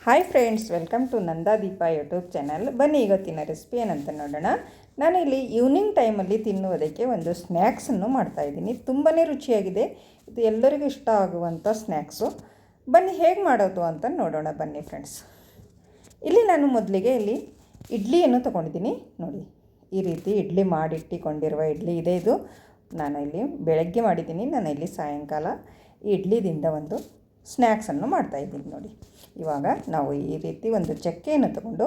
Hi friends, welcome to Nandadeepa YouTube channel. ಬನ್ನಿ ಇವತ್ತಿನ recipe ಏನಂತ ನೋಡೋಣ. ನಾನಿಲ್ಲಿ ಈವ್ನಿಂಗ್ ಟೈಮಲ್ಲಿ ತಿನ್ನುವುದಕ್ಕೆ ಒಂದು ಸ್ನ್ಯಾಕ್ಸನ್ನು ಮಾಡ್ತಾಯಿದ್ದೀನಿ. ತುಂಬಾ ರುಚಿಯಾಗಿದೆ. ಇದು ಎಲ್ಲರಿಗೂ ಇಷ್ಟ ಆಗುವಂಥ ಸ್ನ್ಯಾಕ್ಸು. ಬನ್ನಿ ಹೇಗೆ ಮಾಡೋದು ಅಂತ ನೋಡೋಣ. ಬನ್ನಿ ಫ್ರೆಂಡ್ಸ್. ಇಲ್ಲಿ ನಾನು ಮೊದಲಿಗೆ ಇಡ್ಲಿಯನ್ನು ತೊಗೊಂಡಿದ್ದೀನಿ. ನೋಡಿ, ಈ ರೀತಿ ಇಡ್ಲಿ ಮಾಡಿಟ್ಟಿಕೊಂಡಿರುವ ಇಡ್ಲಿ ಇದೆ. ಇದು ನಾನು ಇಲ್ಲಿ ಬೆಳಗ್ಗೆ ಮಾಡಿದ್ದೀನಿ. ನಾನು ಇಲ್ಲಿ ಸಾಯಂಕಾಲ ಈ ಇಡ್ಲಿದಿಂದ ಒಂದು ಸ್ನ್ಯಾಕ್ಸನ್ನು ಮಾಡ್ತಾಯಿದ್ದೀನಿ. ನೋಡಿ, ಇವಾಗ ನಾವು ಈ ರೀತಿ ಒಂದು ಚಕ್ಕೆಯನ್ನು ತಗೊಂಡು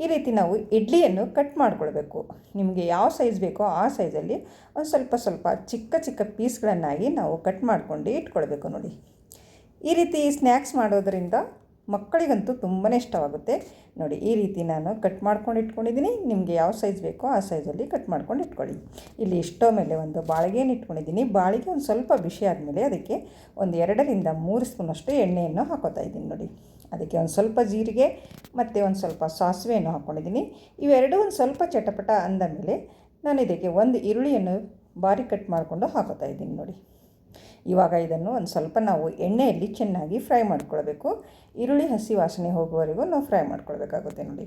ಈ ರೀತಿ ನಾವು ಇಡ್ಲಿಯನ್ನು ಕಟ್ ಮಾಡಿಕೊಳ್ಬೇಕು. ನಿಮಗೆ ಯಾವ ಸೈಜ್ ಬೇಕೋ ಆ ಸೈಜಲ್ಲಿ ಒಂದು ಸ್ವಲ್ಪ ಚಿಕ್ಕ ಚಿಕ್ಕ ಪೀಸ್ಗಳನ್ನಾಗಿ ನಾವು ಕಟ್ ಮಾಡ್ಕೊಂಡು ಇಟ್ಕೊಳ್ಬೇಕು. ನೋಡಿ, ಈ ರೀತಿ ಸ್ನ್ಯಾಕ್ಸ್ ಮಾಡೋದರಿಂದ ಮಕ್ಕಳಿಗಂತೂ ತುಂಬಾ ಇಷ್ಟವಾಗುತ್ತೆ. ನೋಡಿ, ಈ ರೀತಿ ನಾನು ಕಟ್ ಮಾಡ್ಕೊಂಡು ಇಟ್ಕೊಂಡಿದ್ದೀನಿ. ನಿಮಗೆ ಯಾವ ಸೈಜ್ ಬೇಕೋ ಆ ಸೈಜಲ್ಲಿ ಕಟ್ ಮಾಡ್ಕೊಂಡು ಇಟ್ಕೊಳ್ಳಿ. ಇಲ್ಲಿ ಸ್ಟವ್ ಮೇಲೆ ಒಂದು ಬಾಳಿಗೆಯನ್ನು ಇಟ್ಕೊಂಡಿದ್ದೀನಿ. ಬಾಳಿಗೆ ಒಂದು ಸ್ವಲ್ಪ ಬಿಸಿ ಆದಮೇಲೆ ಅದಕ್ಕೆ ಒಂದು 2ರಿಂದ 3 ಸ್ಪೂನಷ್ಟು ಎಣ್ಣೆಯನ್ನು ಹಾಕೋತಾ ಇದ್ದೀನಿ. ನೋಡಿ, ಅದಕ್ಕೆ ಒಂದು ಸ್ವಲ್ಪ ಜೀರಿಗೆ ಮತ್ತು ಒಂದು ಸ್ವಲ್ಪ ಸಾಸಿವೆಯನ್ನು ಹಾಕ್ಕೊಂಡಿದ್ದೀನಿ. ಇವೆರಡೂ ಒಂದು ಸ್ವಲ್ಪ ಚಟಪಟ ಅಂದ ಮೇಲೆ ನಾನು ಇದಕ್ಕೆ ಒಂದು ಈರುಳ್ಳಿಯನ್ನು ಬಾರಿ ಕಟ್ ಮಾಡಿಕೊಂಡು ಹಾಕೋತಾ ಇದ್ದೀನಿ. ನೋಡಿ, ಇವಾಗ ಇದನ್ನು ಒಂದು ಸ್ವಲ್ಪ ನಾವು ಎಣ್ಣೆಯಲ್ಲಿ ಚೆನ್ನಾಗಿ ಫ್ರೈ ಮಾಡ್ಕೊಳ್ಬೇಕು. ಈರುಳ್ಳಿ ಹಸಿ ವಾಸನೆ ಹೋಗುವವರೆಗೂ ನಾವು ಫ್ರೈ ಮಾಡ್ಕೊಳ್ಬೇಕಾಗುತ್ತೆ. ನೋಡಿ,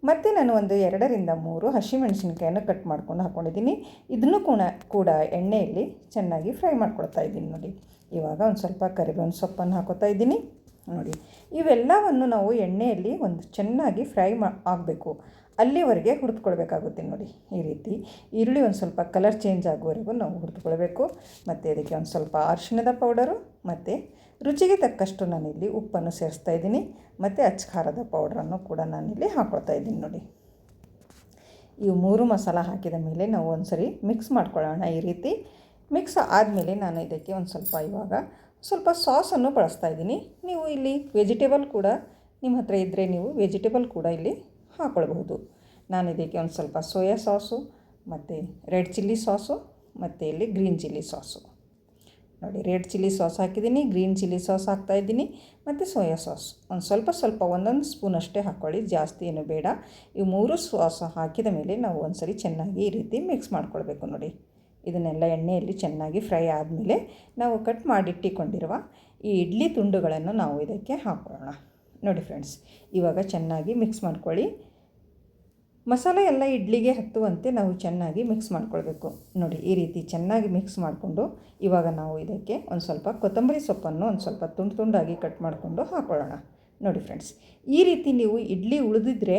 ಮತ್ತು ನಾನು ಒಂದು 2ರಿಂದ 3 ಹಸಿಮೆಣಸಿನ್ಕಾಯನ್ನು ಕಟ್ ಮಾಡ್ಕೊಂಡು ಹಾಕ್ಕೊಂಡಿದ್ದೀನಿ. ಇದನ್ನು ಕೂಡ ಎಣ್ಣೆಯಲ್ಲಿ ಚೆನ್ನಾಗಿ ಫ್ರೈ ಮಾಡ್ಕೊಳ್ತಾ ಇದ್ದೀನಿ. ನೋಡಿ, ಇವಾಗ ಒಂದು ಸ್ವಲ್ಪ ಕರಿಬೇವಿನ ಸೊಪ್ಪನ್ನು ಹಾಕೋತಾ ಇದ್ದೀನಿ. ನೋಡಿ, ಇವೆಲ್ಲವನ್ನು ನಾವು ಎಣ್ಣೆಯಲ್ಲಿ ಒಂದು ಚೆನ್ನಾಗಿ ಫ್ರೈ ಆಗಬೇಕು, ಅಲ್ಲಿವರೆಗೆ ಹುರಿದುಕೊಳ್ಬೇಕಾಗುತ್ತೆ. ನೋಡಿ, ಈ ರೀತಿ ಈರುಳ್ಳಿ ಒಂದು ಸ್ವಲ್ಪ ಕಲರ್ ಚೇಂಜ್ ಆಗುವವರೆಗೂ ನಾವು ಹುರಿದುಕೊಳ್ಬೇಕು. ಮತ್ತು ಅದಕ್ಕೆ ಒಂದು ಸ್ವಲ್ಪ ಅರಿಶಿಣದ ಪೌಡರು ಮತ್ತು ರುಚಿಗೆ ತಕ್ಕಷ್ಟು ನಾನಿಲ್ಲಿ ಉಪ್ಪನ್ನು ಸೇರಿಸ್ತಾ ಇದ್ದೀನಿ. ಮತ್ತು ಅಚ್ಚ ಖಾರದ ಪೌಡ್ರನ್ನು ಕೂಡ ನಾನಿಲ್ಲಿ ಹಾಕ್ಕೊಳ್ತಾ ಇದ್ದೀನಿ. ನೋಡಿ, ಇವು 3 ಮಸಾಲ ಹಾಕಿದ ಮೇಲೆ ನಾವು ಒಂದು ಸರಿ ಮಿಕ್ಸ್ ಮಾಡ್ಕೊಳ್ಳೋಣ. ಈ ರೀತಿ ಮಿಕ್ಸ್ ಆದಮೇಲೆ ನಾನು ಇದಕ್ಕೆ ಒಂದು ಸ್ವಲ್ಪ ಸಾಸನ್ನು ಬಳಸ್ತಾ ಇದ್ದೀನಿ. ನೀವು ಇಲ್ಲಿ ವೆಜಿಟೇಬಲ್ ಕೂಡ ನಿಮ್ಮ ಹತ್ರ ಇದ್ದರೆ ನೀವು ವೆಜಿಟೇಬಲ್ ಕೂಡ ಇಲ್ಲಿ ಹಾಕ್ಕೊಳ್ಬಹುದು. ನಾನು ಇದಕ್ಕೆ ಒಂದು ಸ್ವಲ್ಪ ಸೋಯಾ ಸಾಸು ಮತ್ತು ರೆಡ್ ಚಿಲ್ಲಿ ಸಾಸು ಮತ್ತು ಇಲ್ಲಿ ಗ್ರೀನ್ ಚಿಲ್ಲಿ ಸಾಸು. ನೋಡಿ, ರೆಡ್ ಚಿಲ್ಲಿ ಸಾಸ್ ಹಾಕಿದ್ದೀನಿ, ಗ್ರೀನ್ ಚಿಲ್ಲಿ ಸಾಸ್ ಹಾಕ್ತಾಯಿದ್ದೀನಿ ಮತ್ತು ಸೋಯಾ ಸಾಸ್ ಒಂದು ಸ್ವಲ್ಪ ಒಂದೊಂದು ಸ್ಪೂನಷ್ಟೇ ಹಾಕ್ಕೊಳ್ಳಿ, ಜಾಸ್ತಿ ಏನು ಬೇಡ. ಈ 3 ಸಾಸ್ ಹಾಕಿದ ಮೇಲೆ ನಾವು ಒಂದು ಸರಿ ಚೆನ್ನಾಗಿ ಈ ರೀತಿ ಮಿಕ್ಸ್ ಮಾಡ್ಕೊಳ್ಬೇಕು. ನೋಡಿ, ಇದನ್ನೆಲ್ಲ ಎಣ್ಣೆಯಲ್ಲಿ ಚೆನ್ನಾಗಿ ಫ್ರೈ ಆದಮೇಲೆ ನಾವು ಕಟ್ ಮಾಡಿಟ್ಟಿಕೊಂಡಿರುವ ಈ ಇಡ್ಲಿ ತುಂಡುಗಳನ್ನು ನಾವು ಇದಕ್ಕೆ ಹಾಕೊಳ್ಳೋಣ. ನೋಡಿ ಫ್ರೆಂಡ್ಸ್, ಇವಾಗ ಚೆನ್ನಾಗಿ ಮಿಕ್ಸ್ ಮಾಡ್ಕೊಳ್ಳಿ. ಮಸಾಲೆ ಎಲ್ಲ ಇಡ್ಲಿಗೆ ಹತ್ತುವಂತೆ ನಾವು ಚೆನ್ನಾಗಿ ಮಿಕ್ಸ್ ಮಾಡ್ಕೊಳ್ಬೇಕು. ನೋಡಿ, ಈ ರೀತಿ ಚೆನ್ನಾಗಿ ಮಿಕ್ಸ್ ಮಾಡಿಕೊಂಡು ಇವಾಗ ನಾವು ಇದಕ್ಕೆ ಒಂದು ಸ್ವಲ್ಪ ಕೊತ್ತಂಬರಿ ಸೊಪ್ಪನ್ನು ಒಂದು ಸ್ವಲ್ಪ ತುಂಡಾಗಿ ಕಟ್ ಮಾಡಿಕೊಂಡು ಹಾಕೊಳ್ಳೋಣ. ನೋಡಿ ಫ್ರೆಂಡ್ಸ್, ಈ ರೀತಿ ನೀವು ಇಡ್ಲಿ ಉಳಿದಿದ್ರೆ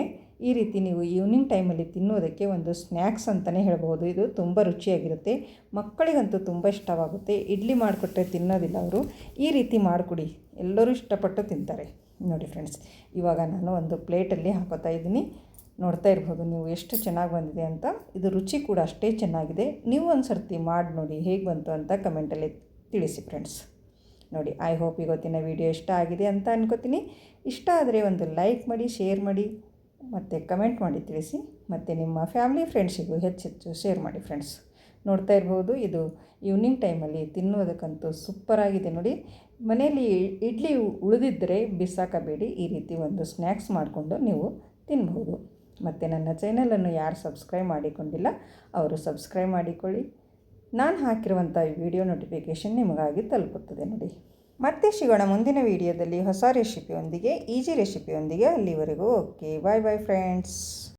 ಈ ರೀತಿ ನೀವು ಈವ್ನಿಂಗ್ ಟೈಮಲ್ಲಿ ತಿನ್ನೋದಕ್ಕೆ ಒಂದು ಸ್ನ್ಯಾಕ್ಸ್ ಅಂತಲೇ ಹೇಳ್ಬೋದು. ಇದು ತುಂಬ ರುಚಿಯಾಗಿರುತ್ತೆ, ಮಕ್ಕಳಿಗಂತೂ ತುಂಬ ಇಷ್ಟವಾಗುತ್ತೆ. ಇಡ್ಲಿ ಮಾಡಿಕೊಟ್ರೆ ತಿನ್ನೋದಿಲ್ಲ ಅವರು. ಈ ರೀತಿ ಮಾಡಿಕೊಡಿ, ಎಲ್ಲರೂ ಇಷ್ಟಪಟ್ಟು ತಿಂತಾರೆ. ನೋಡಿ ಫ್ರೆಂಡ್ಸ್, ಇವಾಗ ನಾನು ಒಂದು ಪ್ಲೇಟಲ್ಲಿ ಹಾಕೋತಾ ಇದ್ದೀನಿ. ನೋಡ್ತಾ ಇರ್ಬೋದು ನೀವು ಎಷ್ಟು ಚೆನ್ನಾಗಿ ಬಂದಿದೆ ಅಂತ. ಇದು ರುಚಿ ಕೂಡ ಅಷ್ಟೇ ಚೆನ್ನಾಗಿದೆ. ನೀವು ಒಂದು ಸರ್ತಿ ಮಾಡಿ ನೋಡಿ ಹೇಗೆ ಬಂತು ಅಂತ ಕಮೆಂಟಲ್ಲಿ ತಿಳಿಸಿ ಫ್ರೆಂಡ್ಸ್. ನೋಡಿ, ಐ ಹೋಪ್ ಇವತ್ತಿನ ವಿಡಿಯೋ ಇಷ್ಟ ಆಗಿದೆ ಅಂತ ಅನ್ಕೋತೀನಿ. ಇಷ್ಟ ಆದರೆ ಒಂದು ಲೈಕ್ ಮಾಡಿ, ಶೇರ್ ಮಾಡಿ ಮತ್ತು ಕಮೆಂಟ್ ಮಾಡಿ ತಿಳಿಸಿ. ಮತ್ತು ನಿಮ್ಮ ಫ್ಯಾಮಿಲಿ ಫ್ರೆಂಡ್ಸಿಗೂ ಹೆಚ್ಚೆಚ್ಚು ಶೇರ್ ಮಾಡಿ ಫ್ರೆಂಡ್ಸ್. ನೋಡ್ತಾ ಇರ್ಬೋದು, ಇದು ಈವ್ನಿಂಗ್ ಟೈಮಲ್ಲಿ ತಿನ್ನೋದಕ್ಕಂತೂ ಸೂಪರಾಗಿದೆ. ನೋಡಿ, ಮನೆಯಲ್ಲಿ ಇಡ್ಲಿ ಉಳಿದಿದ್ದರೆ ಬಿಸಾಕಬೇಡಿ, ಈ ರೀತಿ ಒಂದು ಸ್ನ್ಯಾಕ್ಸ್ ಮಾಡಿಕೊಂಡು ನೀವು ತಿನ್ಬೋದು. ಮತ್ತು ನನ್ನ ಚಾನಲನ್ನು ಯಾರು ಸಬ್ಸ್ಕ್ರೈಬ್ ಮಾಡಿಕೊಂಡಿಲ್ಲ ಅವರು ಸಬ್ಸ್ಕ್ರೈಬ್ ಮಾಡಿಕೊಳ್ಳಿ. ನಾನು ಹಾಕಿರುವಂಥ ವಿಡಿಯೋ ನೋಟಿಫಿಕೇಷನ್ ನಿಮಗಾಗಿ ತಲುಪುತ್ತದೆ. ನೋಡಿ, ಮತ್ತೆ ಸಿಗೋಣ ಮುಂದಿನ ವಿಡಿಯೋದಲ್ಲಿ ಹೊಸ ರೆಸಿಪಿಯೊಂದಿಗೆ, ಈಜಿ ರೆಸಿಪಿಯೊಂದಿಗೆ. ಅಲ್ಲಿವರೆಗೂ ಓಕೆ, ಬಾಯ್ ಬಾಯ್ ಫ್ರೆಂಡ್ಸ್.